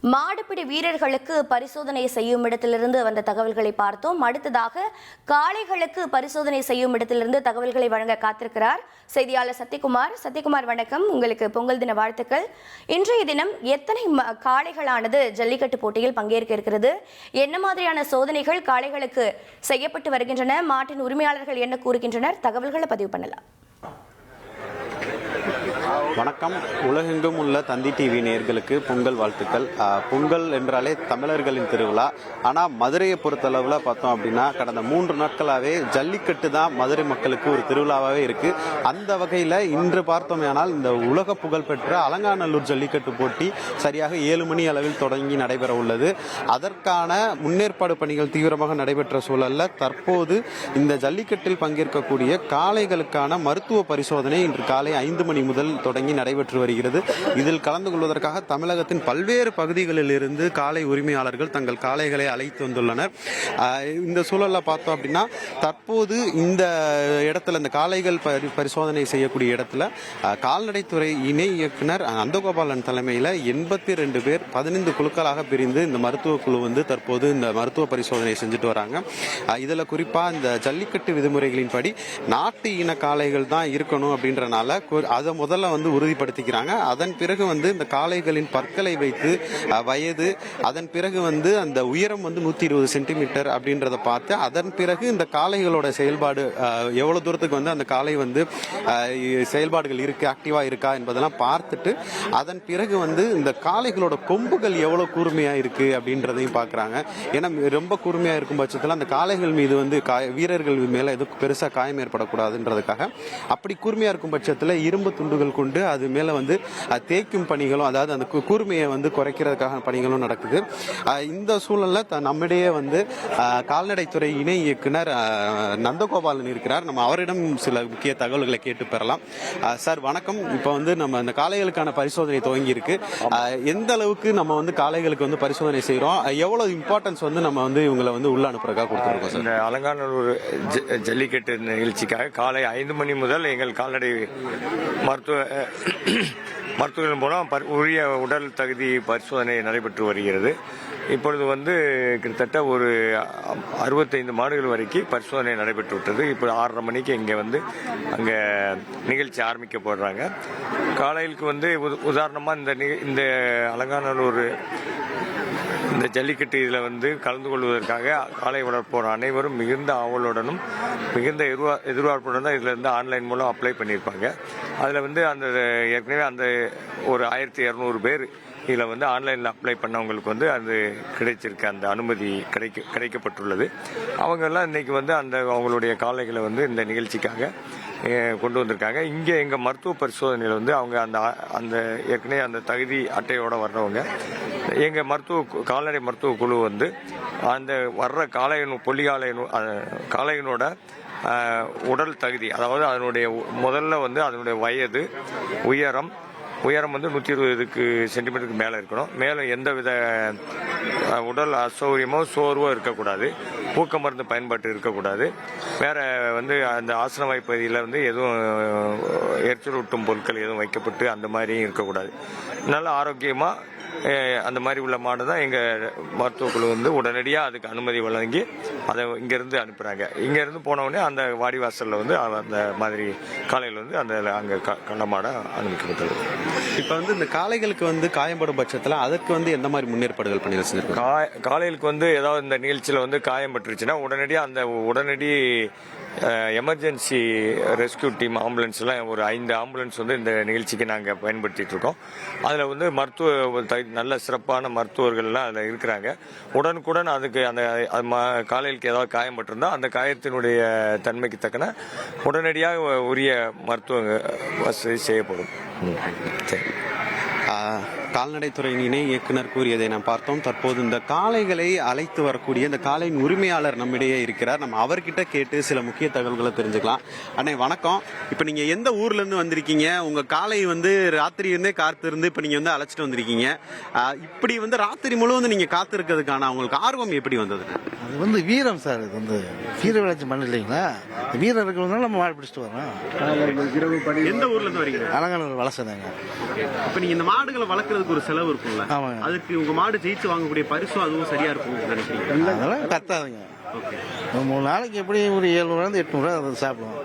மாடுபிடி வீரர்களுக்கு பரிசோதனை செய்யும் இடத்திலிருந்து வந்த தகவல்களை பார்த்தோம். அடுத்ததாக காளைகளுக்கு பரிசோதனை செய்யும் இடத்திலிருந்து தகவல்களை வழங்க காத்திருக்கிறார் செய்தியாளர் சத்யகுமார். சத்யகுமார், வணக்கம். உங்களுக்கு பொங்கல் தின வாழ்த்துக்கள். இன்றைய தினம் எத்தனை காளைகளானது ஜல்லிக்கட்டு போட்டியில் பங்கேற்க இருக்கிறது? என்ன மாதிரியான சோதனைகள் காளைகளுக்கு செய்யப்பட்டு வருகின்றன? மாட்டின் உரிமையாளர்கள் என்ன கூறுகின்றனர்? தகவல்களை பதிவு பண்ணலாம். வணக்கம். உலகெங்கும் உள்ள தந்தி டிவி நேயர்களுக்கு பொங்கல் வாழ்த்துக்கள். பொங்கல் என்றாலே தமிழர்களின் திருவிழா. ஆனால் மதுரையை பொறுத்தளவில் பார்த்தோம் அப்படின்னா கடந்த 3 நாட்களாகவே ஜல்லிக்கட்டு தான் மதுரை மக்களுக்கு ஒரு திருவிழாவாகவே இருக்குது. அந்த வகையில் இன்று பார்த்தோமேனால் இந்த உலக புகழ்பெற்ற அலங்காநல்லூர் ஜல்லிக்கட்டு போட்டி சரியாக 7 மணி அளவில் தொடங்கி நடைபெற உள்ளது. அதற்கான முன்னேற்பாடு பணிகள் தீவிரமாக நடைபெற்ற சூழலில் தற்போது இந்த ஜல்லிக்கட்டில் பங்கேற்கக்கூடிய காளைகளுக்கான மருத்துவ பரிசோதனை இன்று காலை 5 மணி முதல் தொடங்கி நடைபெற்று வருகிறது. இதில் கலந்து கொள்வதற்காக தமிழகத்தின் பல்வேறு பகுதிகளில் இருந்து காளை உரிமையாளர்கள் தங்கள் காளைகளை அழைத்து வந்துள்ளனர். இந்த சூழலில் பார்த்தோம் அப்படின்னா தற்போது இந்த இடத்துல இந்த காளைகள் பரிசோதனை செய்யக்கூடிய இடத்துல கால்நடைத்துறை இணை இயக்குனர் நந்தகோபாலன் தலைமையில் 82 பேர் 15 குழுக்களாக பிரிந்து இந்த மருத்துவ குழு வந்து தற்போது இந்த மருத்துவ பரிசோதனை செஞ்சுட்டு வராங்க. இதில் குறிப்பாக இந்த ஜல்லிக்கட்டு விதிமுறைகளின்படி நாட்டு இன காளைகள் தான் இருக்கணும் அப்படின்றனால அதை முதல்ல வந்து உறுதிப்படுத்திக்கிறாங்க. அதன் பிறகு வந்து இந்த காளைகளின் பற்களை வைத்து வயது, அதன் பிறகு வந்து அந்த உயரம் வந்து 120 சென்டிமீட்டர் அப்படின்றத பார்த்து அதன் பிறகு இந்த காளைகளோட செயல்பாடு எவ்வளவு தூரத்துக்கு வந்து அந்த காளை வந்து செயல்பாடுகள் இருக்கு, ஆக்டிவா இருக்கா என்பதெல்லாம் பார்த்துட்டு அதன் பிறகு வந்து இந்த காளைகளோட கொம்புகள் எவ்வளவு கூர்மையா இருக்கு அப்படின்றதையும் பார்க்கறாங்க. ஏன்னா ரொம்ப கூர்மையா இருக்கும் பட்சத்தில் அந்த காளைகள் மீது வந்து வீரர்கள் மேல எதுவும் பெருசா காயம் ஏற்படக்கூடாதுன்றதுக்காக அப்படி கூர்மையா இருக்கும் பட்சத்தில் இரும்பு துண்டுகள் கொண்டு அது மேல வந்து தேய்க்கும் பணிகளும், அதாவது அந்த கூர்மையை வந்து குறைக்கிறதுக்காக பணிகளும் நடக்குது. இந்த சூழல்ல நம்மிடையே வந்து கால்நடைத்துறை இணை இயக்குனர் நந்தகோபாலன் இருக்கிறார். நம்ம அவரிடம் சில முக்கிய தகவல்களை கேட்டு பெறலாம். சார் வணக்கம். இப்போ வந்து நம்ம இந்த காளைகளுக்கான பரிசோதனை துவங்கி இருக்கு. எந்த அளவுக்கு நம்ம வந்து காளைகளுக்கு வந்து பரிசோதனை செய்யறோம், எவ்வளவு இம்பார்ட்டன்ஸ் வந்து நம்ம வந்து இவங்களை வந்து உள்ள அனுப்புறதுக்காக கொடுத்துருக்கோம் சார்? இந்த அலங்காநல்லூர் ஜல்லிக்கட்டு நிகழ்ச்சிக்காக காலை 5 மணி முதல் எங்கள் கால்நடை மருத்துவர்கள் மூலம் உரிய உடல் தகுதி பரிசோதனை நடைபெற்று வருகிறது. இப்பொழுது வந்து கிட்டத்தட்ட ஒரு 65 மாடுகள் வரைக்கும் பரிசோதனை நடைபெற்று விட்டது. இப்போ 6:30 மணிக்கு இங்கே வந்து அங்கே நிகழ்ச்சி ஆரம்பிக்க போடுறாங்க. காலையிலுக்கு வந்து உதாரணமாக இந்த அலங்காநல்லூர் இந்த ஜல்லிக்கட்டு இதில் வந்து கலந்து கொள்வதற்காக காளை வளர்ப்போர் அனைவரும் மிகுந்த ஆவலுடனும் மிகுந்த எதிர்பார்ப்புடன் தான் இதில் இருந்து ஆன்லைன் மூலம் அப்ளை பண்ணியிருப்பாங்க. அதில் வந்து அந்த ஏற்கனவே அந்த ஒரு 1200 பேர் இதில் வந்து ஆன்லைனில் அப்ளை பண்ணவங்களுக்கு வந்து அது கிடைச்சிருக்கு, அந்த அனுமதி கிடைக்கப்பட்டுள்ளது. அவங்கெல்லாம் இன்னைக்கு வந்து அவங்களுடைய காளைகளை வந்து இந்த நிகழ்ச்சிக்காக கொண்டு வந்திருக்காங்க. இங்கே எங்கள் மருத்துவ பரிசோதனையில் வந்து அவங்க அந்த ஏற்கனவே அந்த தகுதி அட்டையோட வர்றவங்க எங்கள் கால்நடை மருத்துவ குழு வந்து அந்த வர்ற காளையினோட உடல் தகுதி, அதாவது அதனுடைய முதல்ல வந்து அதனுடைய வயது, உயரம் வந்து 120 சென்டிமீட்டருக்கு மேலே இருக்கணும். மேலும் எந்தவித உடல் அசௌகரியமோ சோர்வோ இருக்கக்கூடாது. ஊக்க மருந்து பயன்பாட்டு இருக்கக்கூடாது. வேற வந்து அந்த ஆசனவாய் பகுதியில் வந்து எதுவும் எரிச்சலூட்டும் பொருட்கள் எதுவும் வைக்கப்பட்டு அந்த மாதிரியும் இருக்கக்கூடாது. நல்ல ஆரோக்கியமாக அந்த மாதிரி உள்ள மாடு தான் எங்கள் மருத்துவக்குழு வந்து உடனடியாக அதுக்கு அனுமதி வழங்கி அதை இங்கேருந்து அனுப்புகிறாங்க. இங்கேருந்து போனவுடனே அந்த வாடிவாசலில் வந்து அந்த மாதிரி காலையில் வந்து அங்கே கள்ள மாடை அனுமதிக்கப்பட்டது. இப்போ வந்து இந்த காளைகளுக்கு வந்து காயம்படும் பட்சத்தில் அதுக்கு வந்து எந்த மாதிரி முன்னேற்பாடுகள் பண்ணி வச்சிருக்காங்க? காளைகளுக்கு வந்து ஏதாவது இந்த நிகழ்ச்சியில் வந்து காயம் பட்டுருச்சுன்னா உடனடி எமர்ஜென்சி ரெஸ்கியூ டீம் ஆம்புலன்ஸ்லாம் ஒரு 5 ஆம்புலன்ஸ் வந்து இந்த நிகழ்ச்சிக்கு நாங்கள் பயன்படுத்திட்டு இருக்கோம். அதில் வந்து நல்ல சிறப்பான மருத்துவர்கள்லாம் அதில் இருக்கிறாங்க. உடனுக்குடன் அதுக்கு அந்த காலைகளுக்கு ஏதாவது காயப்பட்டிருந்தால் அந்த காயத்தினுடைய தன்மைக்கு தக்கன உடனடியாக உரிய மருத்துவ வசதி செய்யப்படும். சரி. கால்நடைத்துறையின் இணை இயக்குனர் கூறியதை நாம் பார்த்தோம். தற்போது இந்த காளைகளை அழைத்து வரக்கூடிய இந்த காளையின் உரிமையாளர் நம்மிடையே இருக்கிறார். நம்ம அவர்கிட்ட கேட்டு சில முக்கிய தகவல்களை தெரிஞ்சுக்கலாம். அண்ணே வணக்கம். இப்போ நீங்க எந்த ஊர்ல இருந்து வந்திருக்கீங்க? உங்க காளை வந்து ராத்திரி இருந்தே காத்து இருந்து இப்போ நீங்க வந்து அழைச்சிட்டு வந்திருக்கீங்க. இப்படி வந்து ராத்திரி முழுவதும் நீங்க காத்து இருக்கிறதுக்கான உங்களுக்கு ஆர்வம் எப்படி வந்தது? அது வந்து வீரம் சார். இது வந்து வீர விளைச்சி மண் இல்லைங்களா? வீரம் இருக்கிறதுனால நம்ம மாடு பிடிச்சிட்டு வரோம். எந்த ஊர்ல இருந்து வரீங்க? அலங்காநல்லூர் வளசதாங்க. இப்ப நீங்க இந்த மாடுகளை வளர்க்கறதுக்கு ஒரு செலவு இருக்கும்ல, ஆமாங்க. அதுக்கு உங்க மாடு ஜெயிச்சு வாங்கக்கூடிய பரிசு அதுவும் சரியா இருக்கும் நினைக்கிறீங்க? அதெல்லாம் கத்தாதுங்க. 3 நாளைக்கு எப்படி ஒரு 700 800 அதை சாப்பிடுவோம்.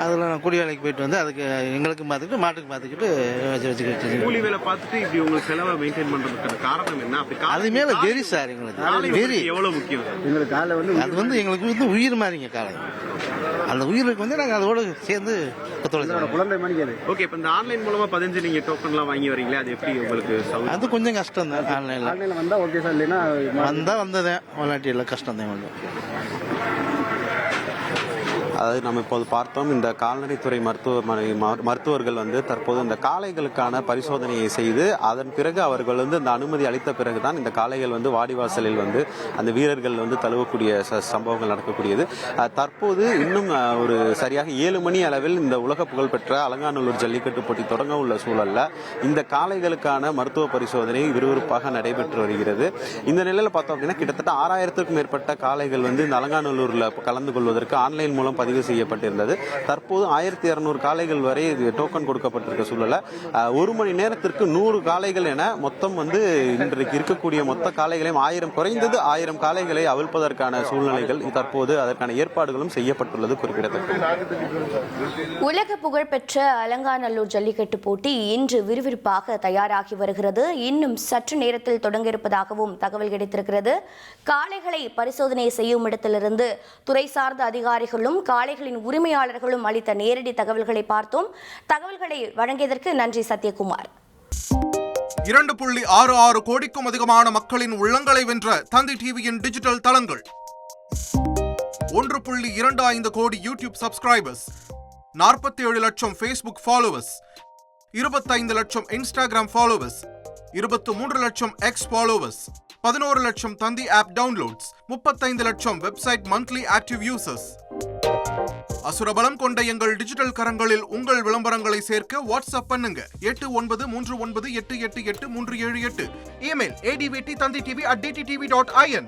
அதில் நான் கூலி வேலைக்கு போயிட்டு வந்து அதுக்கு எங்களுக்கும் பார்த்துக்கிட்டு மாட்டுக்கு பார்த்துக்கிட்டு வச்சுக்கிட்டு கூலி வேலை பார்த்துட்டு இப்படி உங்களுக்கு செலவை மெயின்டைன் பண்றதுக்கான காரணம் என்ன? அப்படி அது மேலே வெறி சார் எங்களுக்கு. வெறி எவ்வளவு முக்கியம் எங்களுக்கு காலை வந்து அது வந்து எங்களுக்கு வந்து உயிர் மாதிரிங்க காலை. அந்த உயிருக்கு வந்து நாங்கள் அதோட சேர்ந்து ஒத்துழைச்சோம். குழந்தை மணிக்காது. ஓகே, இப்ப இந்த ஆன்லைன் மூலமா 15 நீங்க டோக்கன்லாம் வாங்கி வரீங்களே, அது எப்படி உங்களுக்கு அது கொஞ்சம் கஷ்டம் தான். ஆன்லைனில் வந்தா ஓகே சார், இல்லைன்னா வந்ததேன் விளையாட்டு எல்லாம் கஷ்டம் தான் கொஞ்சம். அதாவது நம்ம இப்போது பார்த்தோம், இந்த கால்நடைத்துறை மருத்துவர்கள் வந்து தற்போது இந்த காளைகளுக்கான பரிசோதனையை செய்து அதன் பிறகு அவர்கள் வந்து இந்த அனுமதி அளித்த பிறகுதான் இந்த காளைகள் வந்து வாடிவாசலில் வந்து அந்த வீரர்கள் வந்து தழுவக்கூடிய சம்பவங்கள் நடக்கக்கூடியது. தற்போது இன்னும் ஒரு சரியாக 7 மணி அளவில் இந்த உலக புகழ்பெற்ற அலங்காநல்லூர் ஜல்லிக்கட்டு போட்டி தொடங்க உள்ள சூழல்ல இந்த காளைகளுக்கான மருத்துவ பரிசோதனை விறுவிறுப்பாக நடைபெற்று வருகிறது. இந்த நிலையில பார்த்தோம் அப்படின்னா கிட்டத்தட்ட 6000க்கும் மேற்பட்ட காளைகள் வந்து இந்த அலங்காநல்லூர்ல கலந்து கொள்வதற்கு ஆன்லைன் மூலம் பதிவு செய்யப்பட்டிருந்தது. தற்போது 1200 காளைகள் வரை டோக்கன் கொடுக்கப்பட்டிருக்க சூழல 1 மணி நேரத்திற்கு 100 காளைகள் என மொத்தம் வந்து இன்றைக்கு இருக்கக்கூடிய மொத்த காளைகளையும் குறைந்தது 1000 காளைகளை அவிழ்ப்பதற்கான சூழ்நிலைகள் தற்போது அதற்கான ஏற்பாடுகளும் செய்யப்பட்டுள்ளது குறிப்பிடத்தக்கது. உலக புகழ்பெற்ற அலங்காநல்லூர் ஜல்லிக்கட்டு போட்டி இன்று விறுவிறுப்பாக தயாராகி வருகிறது. இன்னும் சற்று நேரத்தில் தொடங்க இருப்பதாகவும் தகவல் கிடைத்திருக்கிறது. காளைகளை பரிசோதனை செய்யும் இடத்திலிருந்து துறை சார்ந்த அதிகாரிகளும் காளைகளின் உரிமையாளர்களும் அளித்த நேரடி தகவல்களை பார்த்தோம். தகவல்களை வழங்கியதற்கு நன்றி சத்யகுமார். 2.66 கோடிக்கும் அதிகமான மக்களின் உள்ளங்களை வென்ற தந்தி டிவியின் டிஜிட்டல் தளங்கள், 1.25 கோடி யூடியூப் சப்ஸ்கிரைபர்ஸ், 47 லட்சம் ஃபேஸ்புக் ஃபாலோவர்ஸ், 25 லட்சம் இன்ஸ்டாகிராம் ஃபாலோவர்ஸ், 23 லட்சம் எக்ஸ் ஃபாலோவர்ஸ், 11 லட்சம் தந்தி ஆப் டவுன்லோட்ஸ், 35 லட்சம் வெப்சைட் மந்த்லி ஆக்டிவ் யூசர்ஸ். அசுரபலம் கொண்ட எங்கள் டிஜிட்டல் கரங்களில் உங்கள் விளம்பரங்களை சேர்க்க வாட்ஸ்அப் பண்ணுங்க 8939888838. Email advt@dttv.in.